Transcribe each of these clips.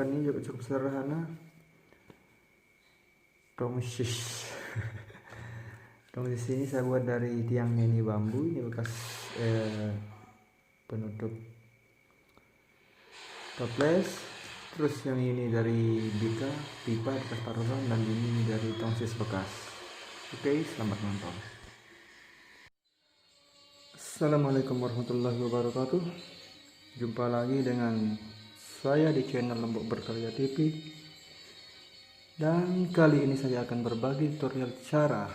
menggunakan ini juga cukup sederhana, tongsis. Tongsis ini saya buat dari tiangnya ini bambu, ini bekas penutup toples. Terus yang ini dari pipa bekas parutan, dan ini dari tongsis bekas. Oke, selamat menonton. Assalamualaikum warahmatullahi wabarakatuh. Jumpa lagi dengan saya di channel Lembok Berkarya TV. Dan kali ini saya akan berbagi tutorial cara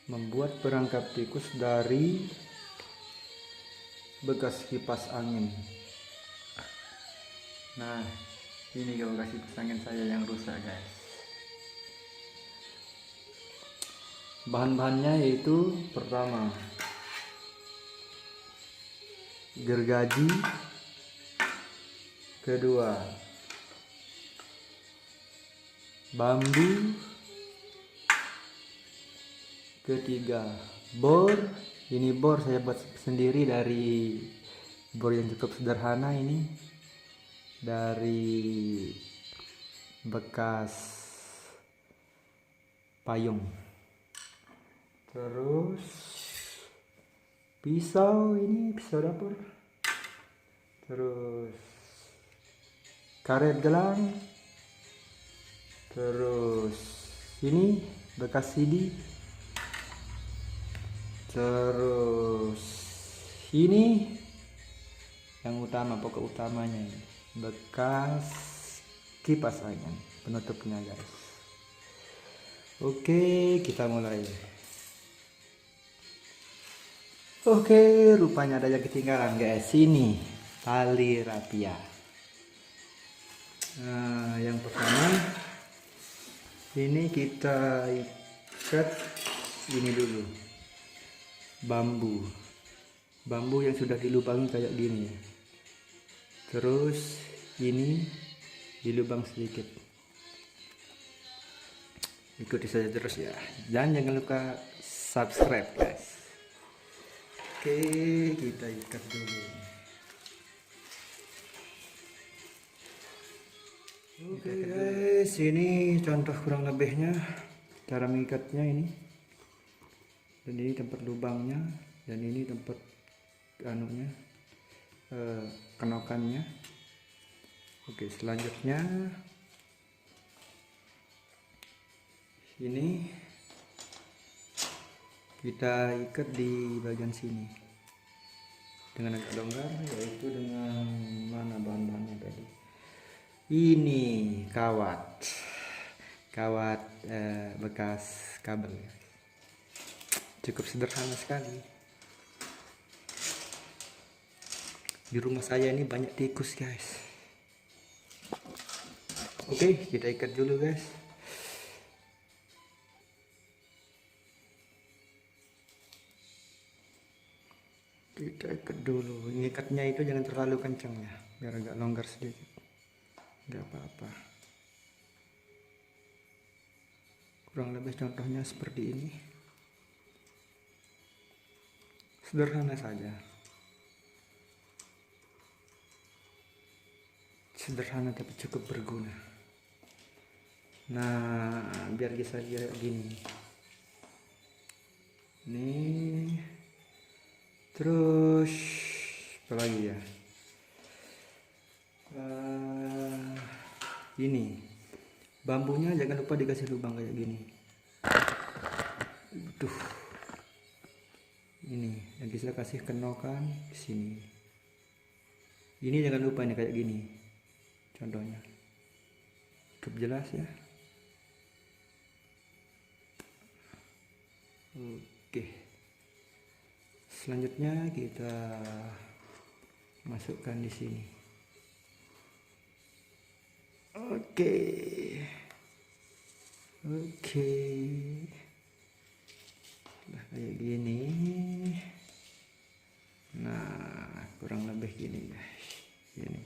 membuat perangkap tikus dari bekas kipas angin. Nah, ini bekas kipas angin saya yang rusak, guys. Bahan-bahannya yaitu pertama gergaji, kedua bambu, ketiga bor. Ini bor saya buat sendiri dari bor yang cukup sederhana, ini dari bekas payung. Terus pisau, ini pisau dapur. Terus karet gelang. Terus ini bekas CD. Terus ini yang utama, pokok utamanya ini bekas kipas angin penutupnya, guys. Oke, kita mulai. Oke, rupanya ada yang ketinggalan, guys. Ini tali rapia. Nah, yang pertama ini kita ikat ini dulu, bambu yang sudah dilubangi kayak gini ya. Terus ini dilubang sedikit. Ikuti saja terus ya, dan jangan lupa subscribe, guys. Oke, kita ikat dulu. Oke, guys, ini contoh kurang lebihnya cara mengikatnya ini. Dan ini tempat lubangnya, dan ini tempat anunya, kenokannya. Oke, selanjutnya ini kita ikat di bagian sini dengan agak longgar, yaitu dengan mana bahan-bahannya tadi. Ini kawat bekas kabel, cukup sederhana sekali. Di rumah saya ini banyak tikus, guys. Oke, kita ikat dulu, guys. Kita ikat dulu. Ngikatnya itu jangan terlalu kencang ya, biar agak longgar sedikit. Nggak apa-apa. Kurang lebih contohnya seperti ini. Sederhana saja. Sederhana tapi cukup berguna. Nah, biar bisa lihat gini. Nih. Terus apa lagi ya? Ini bambunya jangan lupa dikasih lubang kayak gini. Tuh, ini yang bisa kasih kenokan di sini. Ini jangan lupa ini kayak gini. Contohnya cukup jelas ya. Oke, selanjutnya kita masukkan di sini. Oke. Nah, kayak gini. Nah, kurang lebih gini, guys. Gini.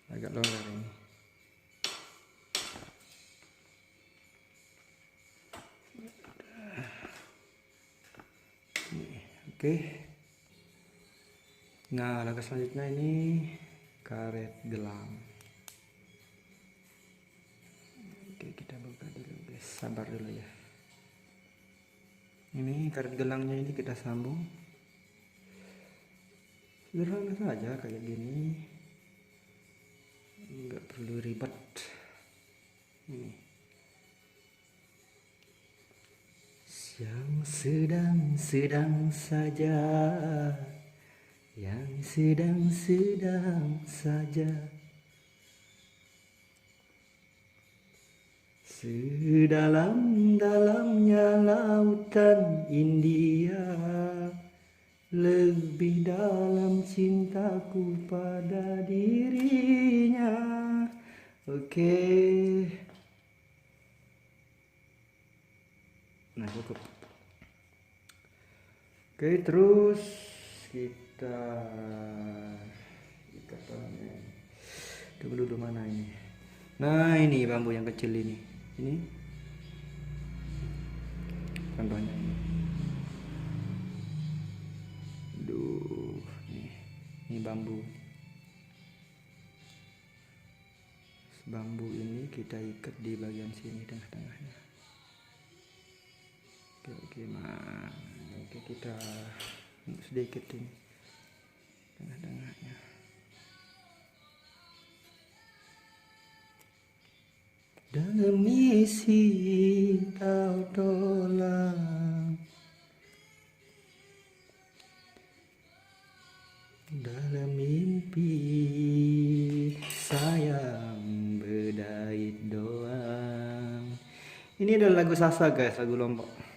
Agak longgar ini. Oke. Nah, langkah selanjutnya ini karet gelang. Oke, kita buka dulu guys, sabar dulu ya. Ini karet gelangnya ini kita sambung. Sederhana saja kayak gini, nggak perlu ribet. Ini yang sedang saja, yang sedang saja, sedalam-dalamnya lautan India, lebih dalam cintaku pada dirinya. Oke. Nah, cukup. Oke, terus kita ikat tangannya. Tunggu dulu, mana ini? Nah, ini bambu yang kecil ini. Ini contohnya ini. Duh, ini bambu. Bambu ini kita ikat di bagian sini tengah-tengahnya. Oke, nah, oke, kita sedikit ini tengah-tengahnya. Dalam misi kau tolak, dalam mimpi sayang berdait doang. Ini adalah lagu Sasa guys, lagu Lombok.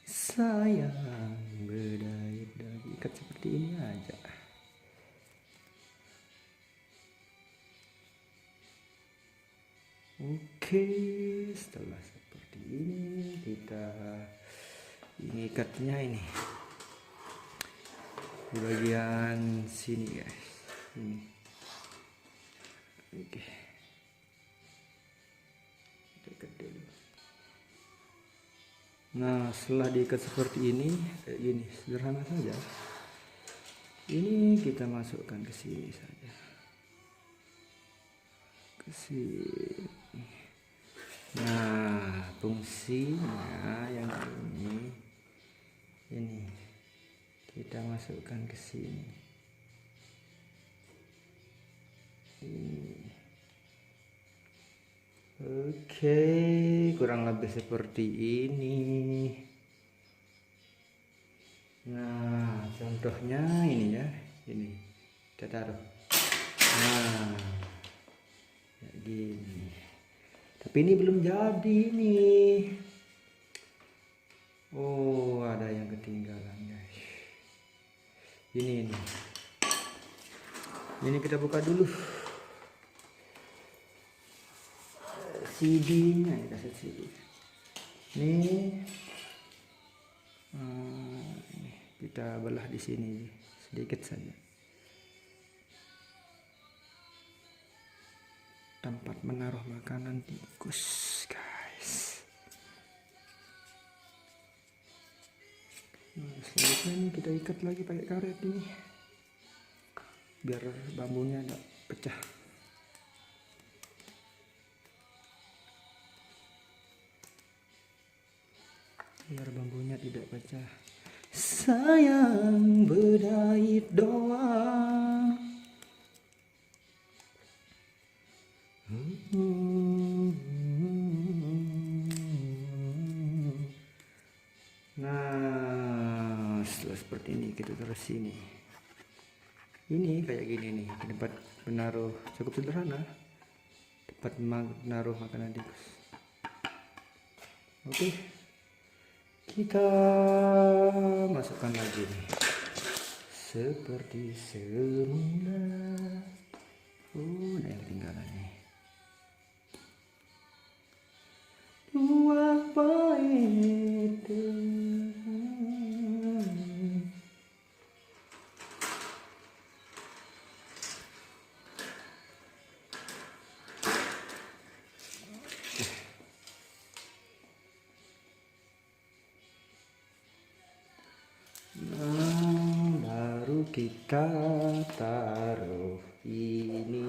Sayang berdait doang, ikat seperti ini aja. Oke, setelah seperti ini kita ikatnya ini di bagian sini guys, ini. Oke, kita ikat dulu. Nah, setelah diikat seperti ini, kayak gini, sederhana saja. Ini kita masukkan ke sini saja, ke sini. Nah, fungsinya yang ini kita masukkan ke sini. Ini. Oke, kurang lebih seperti ini. Nah, contohnya ini ya, ini kita taruh. Nah, kayak gini. Tapi ini belum jadi nih. Oh, ada yang ketinggalan guys. Ini. Ini kita buka dulu. CD-nya ya, kaset CD. Ini kita belah di sini sedikit saja. Tempat menaruh makanan tikus, guys. Nah, selanjutnya ini kita ikat lagi pakai karet ini, biar bambunya tidak pecah. Biar bambunya tidak pecah. Sayang berdait doang. Nah, setelah seperti ini kita taruh sini. Ini kayak gini nih, tempat menaruh, cukup sederhana. Tempat menaruh makanan tikus. Oke. Kita masukkan lagi nih, seperti semula. Oh, ada yang ketinggalan nih. Dua itu. kita taruh ini.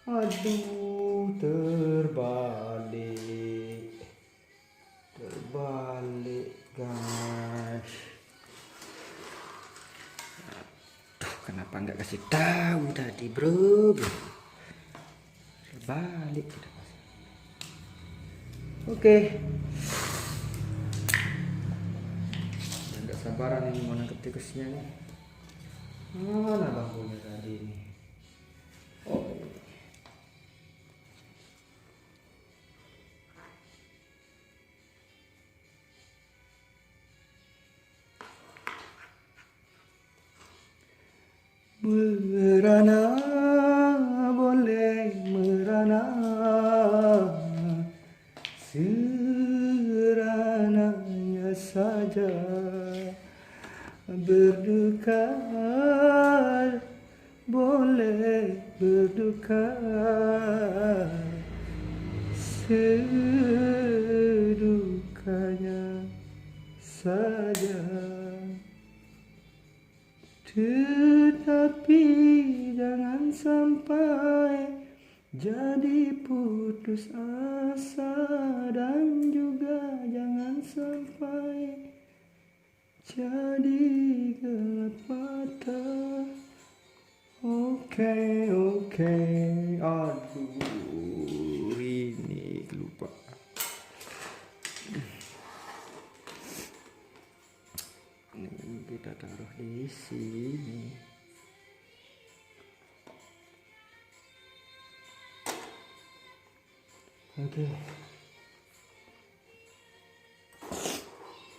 Aduh, terbalik guys. Aduh, kenapa nggak kasih tahu tadi bro? Terbalik. Oke. Nggak sabaran ini mau nangkep tikusnya nih. Mana bangkunya tadi ini? Oh. Merana, boleh merana, serananya saja. Berduka, boleh berduka, sedukanya saja. Tetapi jangan sampai jadi putus asa, dan juga jangan sampai jadi gelap mata. Oke, aduh ini lupa. Ini kita taruh di sini. Oke.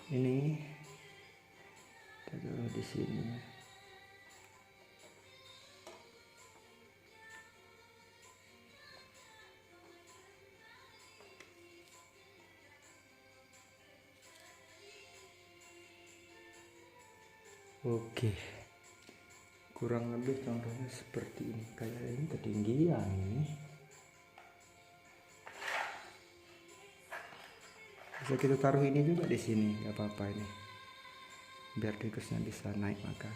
Ini kita taruh di sini. Oke, kurang lebih contohnya seperti ini. Kayak ini ketinggian ini. Bisa kita taruh ini juga di sini, nggak apa-apa ini, biar tikusnya bisa naik makan.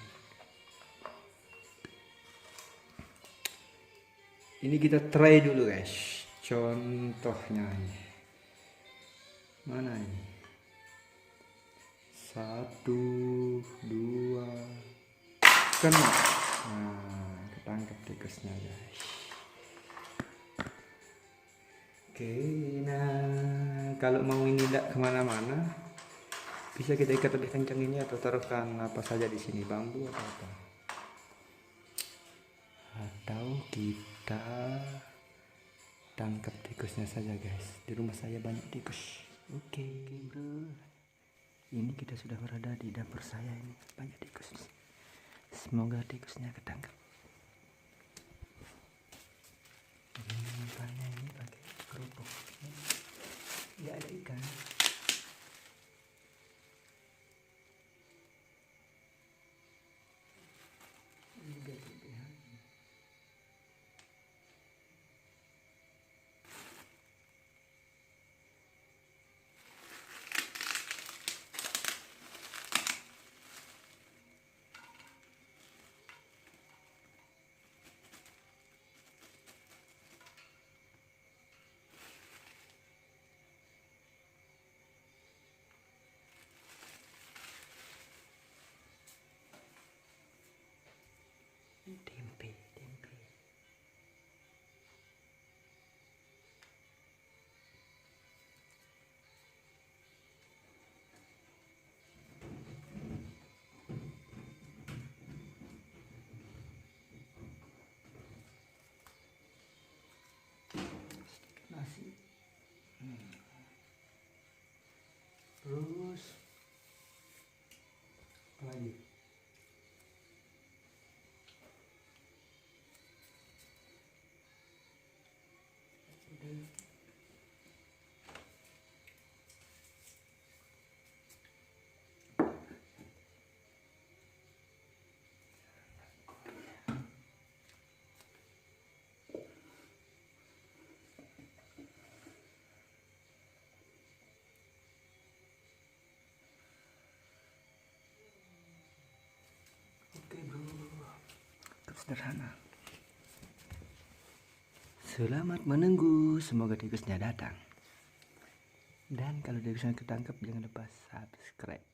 Ini kita try dulu guys, contohnya ini. Mana ini? 1, 2, kena. Nah, ketangkep tikusnya guys. Oke, nah kalau mau ini tidak kemana-mana, bisa kita ikat lebih kencang ini atau taruhkan apa saja di sini, bambu atau apa. Atau kita tangkap tikusnya saja guys. Di rumah saya banyak tikus. Oke bro. Ini kita sudah berada di dapur saya, ini banyak tikus. Semoga tikusnya ketangkap. Ini ikannya ini pakai kerupuk. Nggak ada ikan. Sederhana. Selamat menunggu, semoga tikusnya datang. Dan kalau tikusnya ketangkep jangan lupa subscribe.